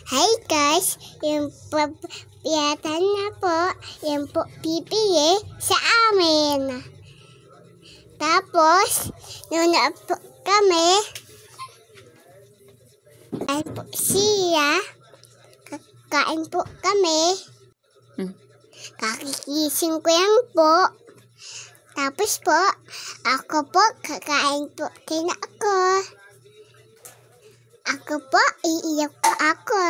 Hi guys, yung papiyatan na po, yung po pipili sa amin. Tapos, nung na po kami, ay po siya, kakain po kami. Kakigising ko yan po. Tapos po, ako po, kakain po din ako. Ako po, iiyak po ako.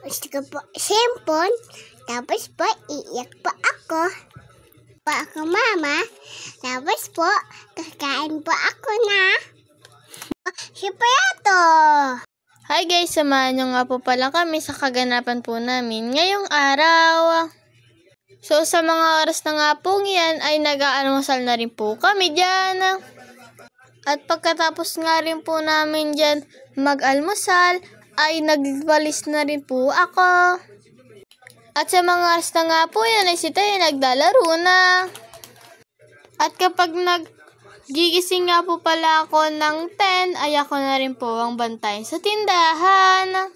Gusto ko po cellphone. Tapos po, iiyak po ako. Po ako mama. Tapos po, kakain po ako na. Si Prato. Hi guys, samahan nyo nga po pala kami sa kaganapan po namin ngayong araw. So sa mga oras na nga po yan ay nag-aalmusal na rin po kami dyan. At pagkatapos nga rin po namin dyan mag-almusal ay nagwalis na rin po ako. At sa mga oras na nga po yan ay si Tay naglalaro na. At kapag gigising nga po pala ako ng 10 ay ako na rin po ang bantay sa tindahan.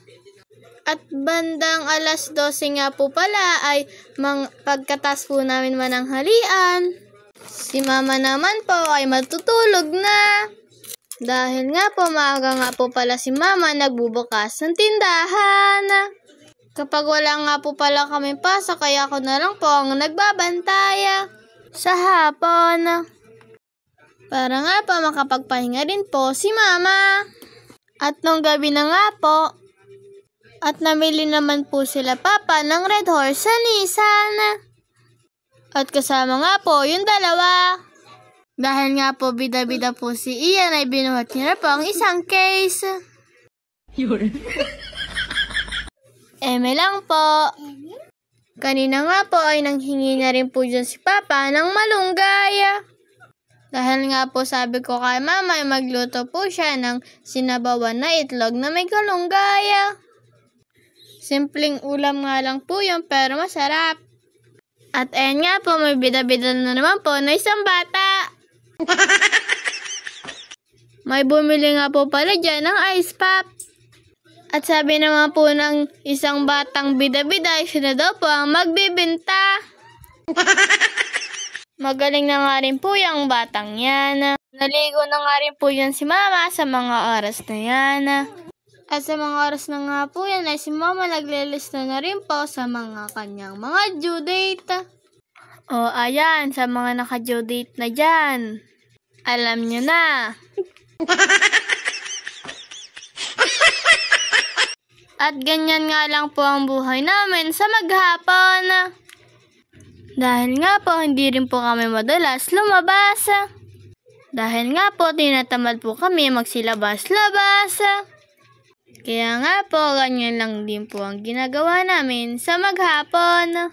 At bandang alas 12 nga po pala ay pagkatas po namin mananghalian. Si mama naman po ay matutulog na. Dahil nga po maaga nga po pala si mama nagbubukas ng tindahan. Kapag wala nga po pala kami pasok kaya ako na lang po ang nagbabantay sa hapon. Para nga po makapagpahinga rin po si mama. At nung gabi na nga po, at namili naman po sila papa ng Red Horse sa Nissan. At kasama nga po yung dalawa. Dahil nga po bida-bida po si Ian ay binuhat niya na po ang isang case. Eme lang po. Kanina nga po ay nanghingi na rin po dyan si papa ng malunggay. Dahil nga po sabi ko kay mama ay magluto po siya ng sinabawan na itlog na may kalunggay. Simpleng ulam nga lang po yun pero masarap. At ayan nga po, may bida-bida na naman po na isang bata. May bumili nga po pala dyan ng ice pop. At sabi naman po ng isang batang bida-bida, siya na daw po ang magbibenta. Magaling na nga rin po yung batang yan. Naligo na nga rin po yan si mama sa mga oras na yan. At sa mga oras na nga po yan ay si mama naglilista na rin po sa mga kanyang mga due date. O ayan, sa mga naka-due date na dyan. Alam nyo na. At ganyan nga lang po ang buhay namin sa maghapon. Dahil nga po hindi rin po kami madalas lumabas. Dahil nga po tinatamad po kami magsilabas-labas. Kaya nga po, ganyan lang din po ang ginagawa namin sa maghapon.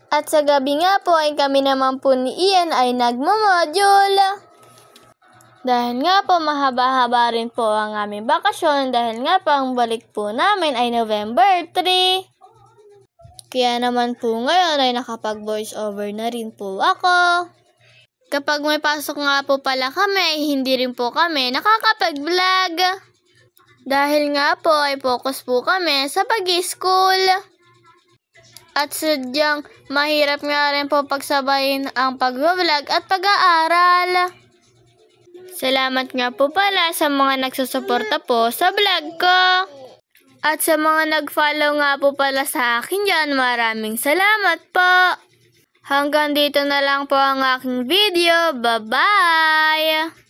At sa gabi nga po ay kami naman po ni Ian ay nagmamodule. Dahil nga po mahaba-haba rin po ang aming bakasyon dahil nga po ang balik po namin ay November 3. Kaya naman po ngayon ay nakapag-voice over na rin po ako. Kapag may pasok nga po pala kami, hindi rin po kami nakakapag-vlog. Dahil nga po ay focus po kami sa pag-school. At sadyang mahirap nga rin po pagsabayin ang pag-vlog at pag-aaral. Salamat nga po pala sa mga nagsusuporta po sa vlog ko. At sa mga nag-follow nga po pala sa akin dyan, maraming salamat po. Hanggang dito na lang po ang aking video. Bye-bye!